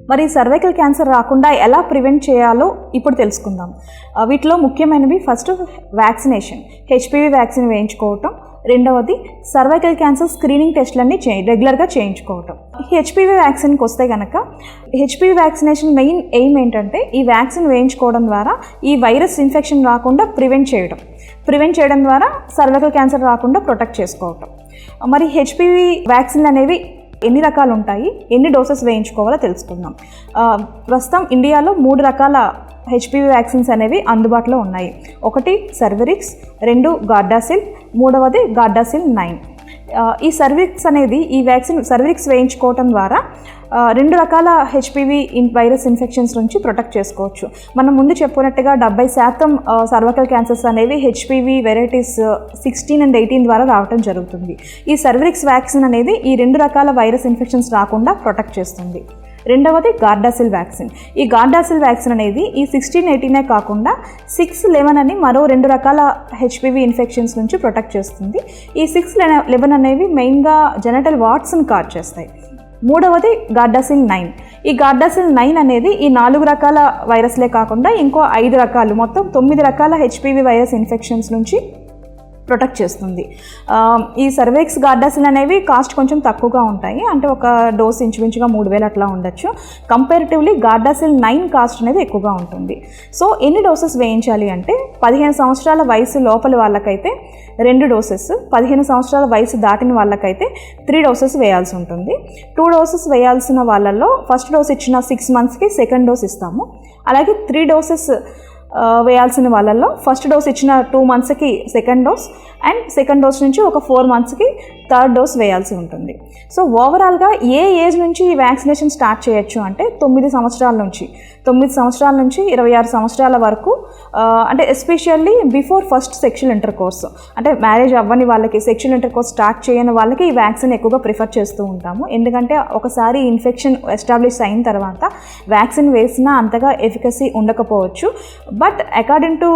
మరి cervical cancer రాకుండా ఎలా ప్రివెంట్ చేయాలో ఇప్పుడు తెలుసుకుందాం. వీటిలో ముఖ్యమైనవి ఫస్ట్ వ్యాక్సినేషన్, హెచ్పివి వ్యాక్సిన్ వేయించుకోవటం. రెండవది సర్వైకల్ క్యాన్సర్ స్క్రీనింగ్ టెస్ట్లన్నీ రెగ్యులర్గా చేయించుకోవటం. హెచ్పివి వ్యాక్సిన్కి వస్తే కనుక హెచ్పివి వ్యాక్సినేషన్ మెయిన్ ఎయిమ్ ఏంటంటే ఈ వ్యాక్సిన్ వేయించుకోవడం ద్వారా ఈ వైరస్ ఇన్ఫెక్షన్ రాకుండా ప్రివెంట్ చేయడం ద్వారా సర్వైకల్ క్యాన్సర్ రాకుండా ప్రొటెక్ట్ చేసుకోవటం. మరి హెచ్పివి వ్యాక్సిన్లు అనేవి ఎన్ని రకాలు ఉంటాయి, ఎన్ని డోసెస్ వేయించుకోవాలో తెలుసుకుందాం. ప్రస్తుతం ఇండియాలో 3 రకాల హెచ్పివి వ్యాక్సిన్స్ అనేవి అందుబాటులో ఉన్నాయి. ఒకటి సర్వరిక్స్, 2 గార్డాసిల్, 3వది గార్డాసిల్ 9. ఈ సర్వరిక్స్ అనేది ఈ వ్యాక్సిన్ సర్వరిక్స్ వేయించుకోవటం ద్వారా 2 రకాల హెచ్పివి వైరస్ ఇన్ఫెక్షన్స్ నుంచి ప్రొటెక్ట్ చేసుకోవచ్చు. మనం ముందు చెప్పుకున్నట్టుగా 70% సర్వైకల్ క్యాన్సర్స్ అనేవి హెచ్పివి వెరైటీస్ 16 and 18 ద్వారా రావడం జరుగుతుంది. ఈ సర్వరిక్స్ వ్యాక్సిన్ అనేది ఈ 2 రకాల వైరస్ ఇన్ఫెక్షన్స్ రాకుండా ప్రొటెక్ట్ చేస్తుంది. రెండవది గార్డాసిల్ వ్యాక్సిన్. ఈ గార్డాసిల్ వ్యాక్సిన్ అనేది ఈ 16, 18 కాకుండా 6, 11 అని మరో 2 రకాల హెచ్పివి ఇన్ఫెక్షన్స్ నుంచి ప్రొటెక్ట్ చేస్తుంది. ఈ 6, 11 అనేవి మెయిన్గా జెనిటల్ వార్ట్స్ని కాజ్ చేస్తాయి. మూడవది గార్డాసిల్ 9. ఈ గార్డాసిల్ 9 అనేది ఈ 4 రకాల వైరస్లే కాకుండా ఇంకో 5 రకాలు, మొత్తం 9 రకాల హెచ్పివి వైరస్ ఇన్ఫెక్షన్స్ నుంచి ప్రొటెక్ట్ చేస్తుంది. ఈ సర్వైక్స్ గార్డాసిల్ అనేవి కాస్ట్ కొంచెం తక్కువగా ఉంటాయి, అంటే ఒక డోస్ ఇంచుమించుగా 3000 అట్లా ఉండొచ్చు. కంపారిటివ్లీ గార్డాసిల్ 9 కాస్ట్ అనేది ఎక్కువగా ఉంటుంది. సో ఎన్ని డోసెస్ వేయించాలి అంటే 15 సంవత్సరాల వయసు లోపల వాళ్ళకైతే 2 డోసెస్, 15 సంవత్సరాల వయసు దాటిన వాళ్ళకైతే 3 డోసెస్ వేయాల్సి ఉంటుంది. 2 డోసెస్ వేయాల్సిన వాళ్ళల్లో ఫస్ట్ డోస్ ఇచ్చిన 6 monthsకి సెకండ్ డోస్ ఇస్తాము. అలాగే 3 డోసెస్ వేయాల్సిన వాళ్ళల్లో ఫస్ట్ డోస్ ఇచ్చిన 2 monthsకి second dose and second dose నుంచి ఒక 4 monthsకి థర్డ్ డోస్ వేయాల్సి ఉంటుంది. సో ఓవరాల్గా ఏ ఏజ్ నుంచి ఈ వ్యాక్సినేషన్ స్టార్ట్ చేయొచ్చు అంటే 9 సంవత్సరాల నుంచి 26 సంవత్సరాల వరకు, అంటే especially before first sexual intercourse, అంటే మ్యారేజ్ అవ్వని వాళ్ళకి, సెక్షువల్ ఇంటర్కోర్స్ స్టార్ట్ చేయని వాళ్ళకి ఈ వ్యాక్సిన్ ఎక్కువగా ప్రిఫర్ చేస్తూ ఉంటాము. ఎందుకంటే ఒకసారి ఇన్ఫెక్షన్ ఎస్టాబ్లిష్ అయిన తర్వాత వ్యాక్సిన్ వేసినా అంతగా ఎఫికసీ ఉండకపోవచ్చు. But according to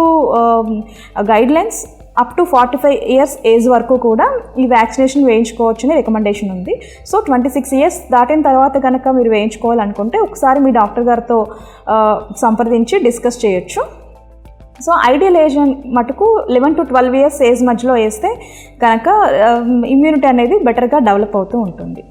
guidelines up to 45 years age వరకు కూడా ఈ వ్యాక్సినేషన్ వేయించుకోవచ్చు అనే రికమెండేషన్ ఉంది. సో 26 years దాటిన తర్వాత కనుక మీరు వేయించుకోవాలనుకుంటే ఒకసారి మీ డాక్టర్ గారితో సంప్రదించి డిస్కస్ చేయొచ్చు. సో ఐడియల్ ఏజ్ మటుకు 11 to 12 years ఏజ్ మధ్యలో వేస్తే కనుక ఇమ్యూనిటీ అనేది బెటర్గా డెవలప్ అవుతూ ఉంటుంది.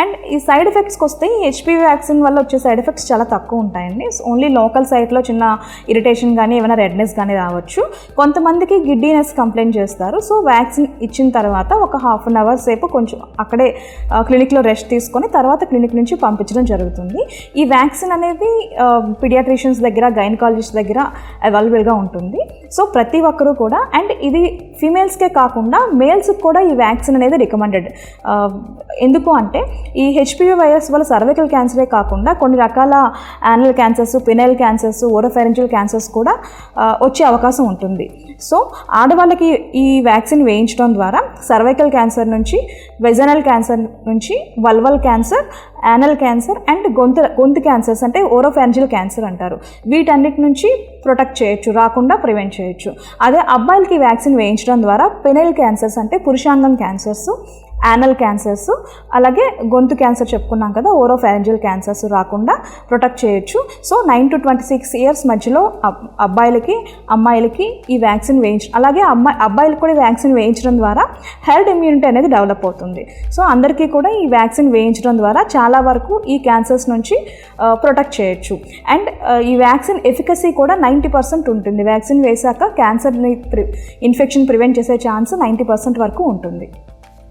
అండ్ ఈ సైడ్ ఎఫెక్ట్స్కి వస్తే ఈ హెచ్పివి వ్యాక్సిన్ వల్ల వచ్చే సైడ్ ఎఫెక్ట్స్ చాలా తక్కువ ఉంటాయండి. ఓన్లీ లోకల్ సైట్లో చిన్న ఇరిటేషన్ కానీ ఏమైనా రెడ్నెస్ కానీ రావచ్చు. కొంతమందికి గిడ్డీనెస్ కంప్లైంట్ చేస్తారు. సో వ్యాక్సిన్ ఇచ్చిన తర్వాత ఒక 1/2 hour సేపు కొంచెం అక్కడే క్లినిక్లో రెస్ట్ తీసుకొని తర్వాత క్లినిక్ నుంచి పంపించడం జరుగుతుంది. ఈ వ్యాక్సిన్ అనేది పీడియాట్రిషియన్స్ దగ్గర, గైనకాలజిస్ట్ దగ్గర అవైలబుల్గా ఉంటుంది. సో ప్రతి ఒక్కరూ కూడా, అండ్ ఇది ఫీమేల్స్కే కాకుండా మేల్స్కి కూడా ఈ వ్యాక్సిన్ అనేది రికమెండెడ్. ఎందుకు అంటే ఈ హెచ్పివి వైరస్ వల్ల సర్వైకల్ క్యాన్సరే కాకుండా కొన్ని రకాల anal cancers, penile cancers, oropharyngeal cancers కూడా వచ్చే అవకాశం ఉంటుంది. సో ఆడవాళ్ళకి ఈ వ్యాక్సిన్ వేయించడం ద్వారా సర్వైకల్ క్యాన్సర్ నుంచి, వెజనల్ క్యాన్సర్ నుంచి, vulval cancer, anal cancer and గొంతు క్యాన్సర్స్ అంటే ఓరోఫారింజియల్ క్యాన్సర్ అంటారు, వీటన్నిటి నుంచి ప్రొటెక్ట్ చేయొచ్చు, రాకుండా ప్రివెంట్ చేయొచ్చు. అదే అబ్బాయిలకి వ్యాక్సిన్ వేయించడం ద్వారా పెనైల్ క్యాన్సర్స్ అంటే పురుషాంగం క్యాన్సర్స్, యానల్ క్యాన్సర్స్, అలాగే గొంతు క్యాన్సర్ చెప్పుకున్నాం కదా, ఓరోఫారింజియల్ క్యాన్సర్స్ రాకుండా ప్రొటెక్ట్ చేయొచ్చు. సో 9 to 26 years మధ్యలో అబ్బాయిలకి, అమ్మాయిలకి ఈ వ్యాక్సిన్ అలాగే అబ్బాయిలకు కూడా వ్యాక్సిన్ వేయించడం ద్వారా హెర్డ్ ఇమ్యూనిటీ అనేది డెవలప్ అవుతుంది. సో అందరికీ కూడా ఈ వ్యాక్సిన్ వేయించడం ద్వారా చాలా వరకు ఈ క్యాన్సర్స్ నుంచి ప్రొటెక్ట్ చేయొచ్చు. అండ్ ఈ వ్యాక్సిన్ ఎఫికసీ కూడా 90% ఉంటుంది. వ్యాక్సిన్ వేశాక క్యాన్సర్ని ఇన్ఫెక్షన్ ప్రివెంట్ చేసే ఛాన్స్ 90% వరకు ఉంటుంది.